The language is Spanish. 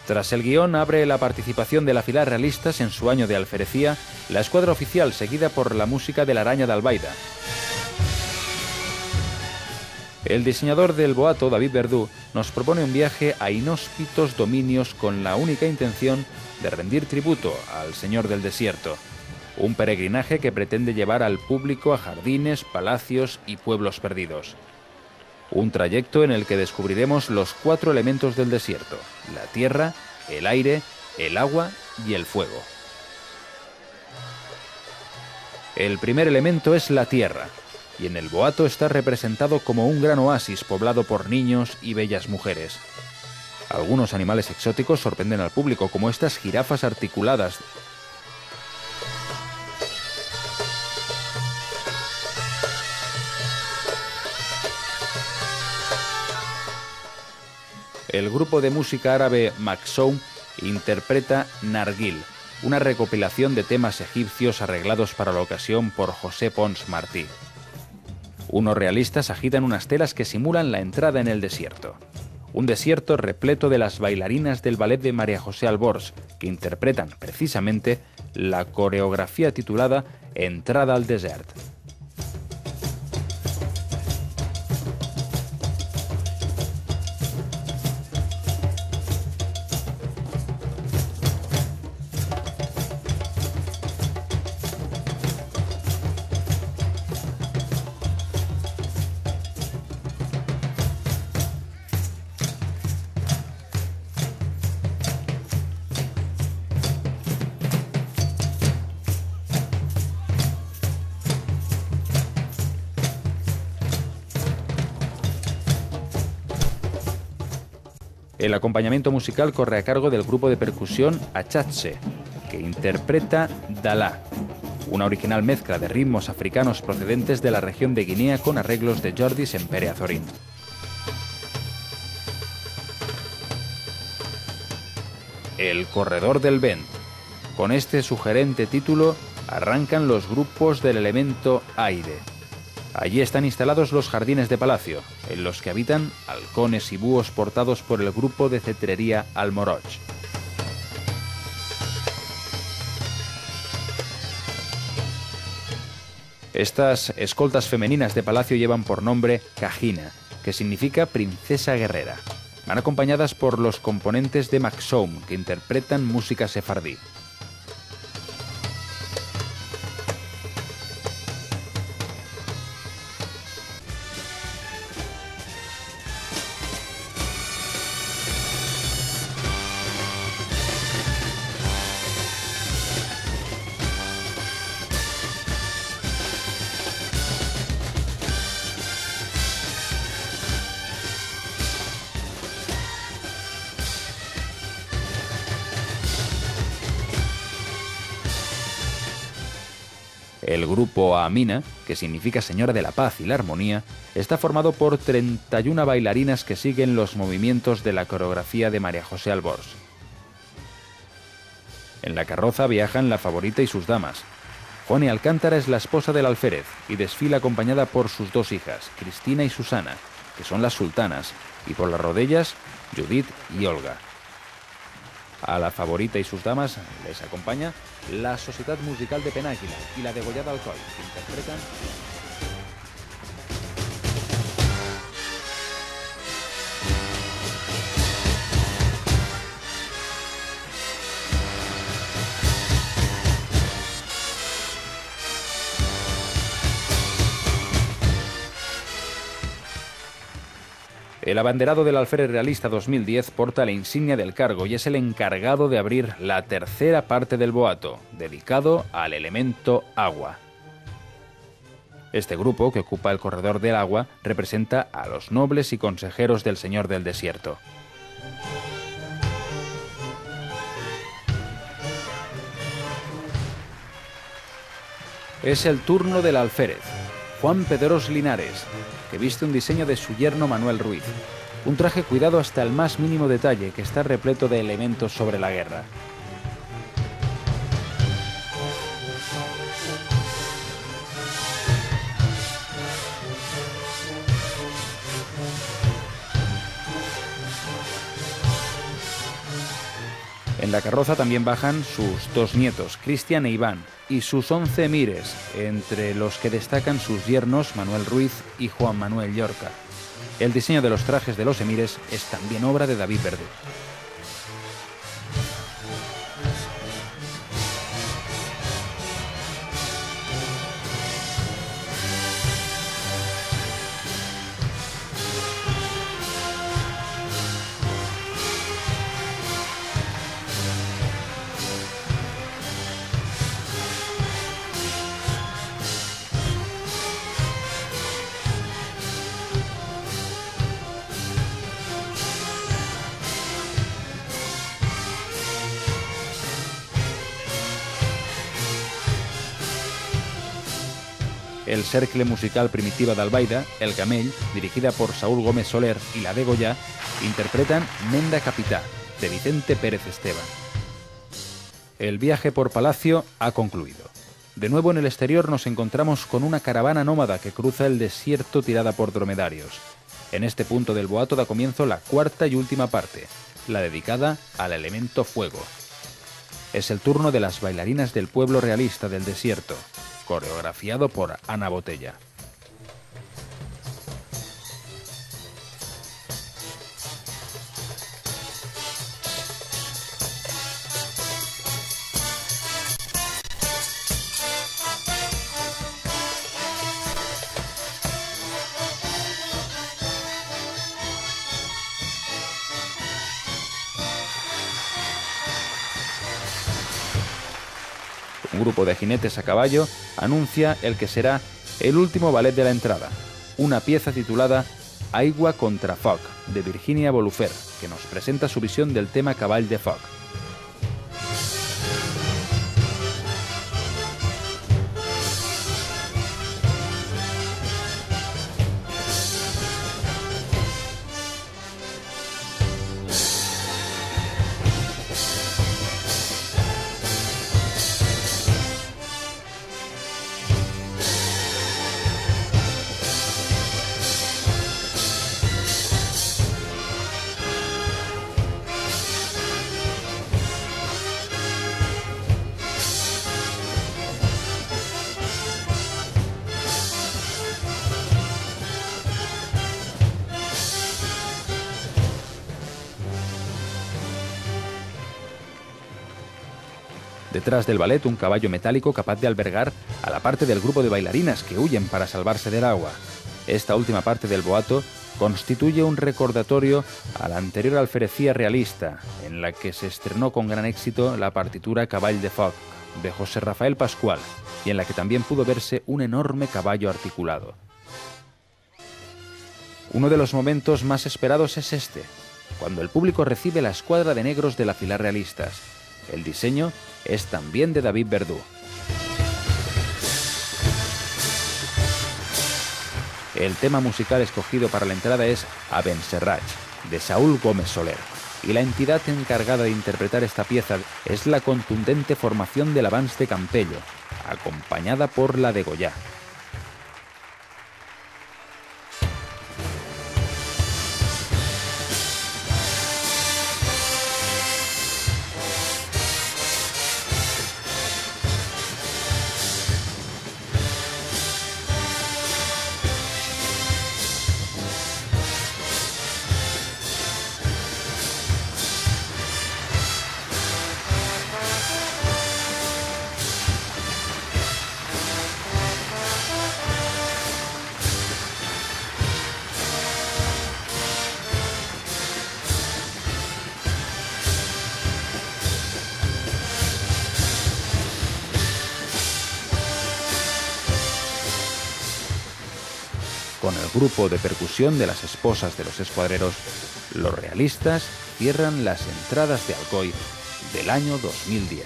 Tras el guión abre la participación de la Fila Realistas en su año de alferecía, la escuadra oficial seguida por la música de la Araña de Albaida. El diseñador del boato, David Verdú, nos propone un viaje a inhóspitos dominios con la única intención de rendir tributo al Señor del Desierto. Un peregrinaje que pretende llevar al público a jardines, palacios y pueblos perdidos. Un trayecto en el que descubriremos los 4 elementos del desierto: la tierra, el aire, el agua y el fuego. El primer elemento es la tierra, y en el boato está representado como un gran oasis poblado por niños y bellas mujeres. Algunos animales exóticos sorprenden al público, como estas jirafas articuladas. El grupo de música árabe Maxoum interpreta Narguil, una recopilación de temas egipcios arreglados para la ocasión por José Pons Martí. Unos realistas agitan unas telas que simulan la entrada en el desierto. Un desierto repleto de las bailarinas del ballet de María José Albors, que interpretan precisamente la coreografía titulada Entrada al Desert. El acompañamiento musical corre a cargo del grupo de percusión Achatse, que interpreta Dalá, una original mezcla de ritmos africanos procedentes de la región de Guinea con arreglos de Jordi Sempere Azorín. El Corredor del Vent. Con este sugerente título arrancan los grupos del elemento aire. Allí están instalados los jardines de palacio, en los que habitan halcones y búhos portados por el grupo de cetrería Almoroch. Estas escoltas femeninas de palacio llevan por nombre Cajina, que significa princesa guerrera. Van acompañadas por los componentes de Maxoum, que interpretan música sefardí. El grupo Amina, que significa Señora de la Paz y la Armonía, está formado por 31 bailarinas que siguen los movimientos de la coreografía de María José Albors. En la carroza viajan la Favorita y sus damas. Juana Alcántara es la esposa del alférez y desfila acompañada por sus 2 hijas, Cristina y Susana, que son las sultanas, y por las rodellas, Judith y Olga. A la Favorita y sus damas les acompaña la Societat Musical de Penàguila y la Degollada Alcoy, que interpretan... El abanderado del Alférez Realista 2010 porta la insignia del cargo y es el encargado de abrir la tercera parte del boato, dedicado al elemento agua. Este grupo, que ocupa el corredor del agua, representa a los nobles y consejeros del Señor del Desierto. Es el turno del alférez, Juan Pedros Linares, que viste un diseño de su yerno Manuel Ruiz. Un traje cuidado hasta el más mínimo detalle, que está repleto de elementos sobre la guerra. En la carroza también bajan sus 2 nietos, Cristian e Iván, y sus 11 emires, entre los que destacan sus yernos Manuel Ruiz y Juan Manuel Llorca. El diseño de los trajes de los emires es también obra de David Verdú. El cercle musical Primitiva d'Albaida, El Camell, dirigida por Saúl Gómez Soler, y la de Goya, interpretan Menda Capitá, de Vicente Pérez Esteban. El viaje por Palacio ha concluido. De nuevo en el exterior nos encontramos con una caravana nómada que cruza el desierto tirada por dromedarios. En este punto del boato da comienzo la cuarta y última parte, la dedicada al elemento fuego. Es el turno de las bailarinas del pueblo realista del desierto, coreografiado por Ana Botella. Un grupo de jinetes a caballo anuncia el que será el último ballet de la entrada, una pieza titulada Aigua contra Foc, de Virginia Bolufer, que nos presenta su visión del tema Cavall de Foc. Detrás del ballet, un caballo metálico capaz de albergar a la parte del grupo de bailarinas que huyen para salvarse del agua. Esta última parte del boato constituye un recordatorio a la anterior alferecía realista, en la que se estrenó con gran éxito la partitura Cavall de Foc, de José Rafael Pascual, y en la que también pudo verse un enorme caballo articulado. Uno de los momentos más esperados es este, cuando el público recibe la escuadra de negros de la fila realistas. El diseño es también de David Verdú. El tema musical escogido para la entrada es Abencerrach, de Saúl Gómez Soler, y la entidad encargada de interpretar esta pieza es la contundente formación del Abans de Campello, acompañada por la de Goya. Con el grupo de percusión de las esposas de los escuadreros, los realistas cierran las entradas de Alcoy del año 2010.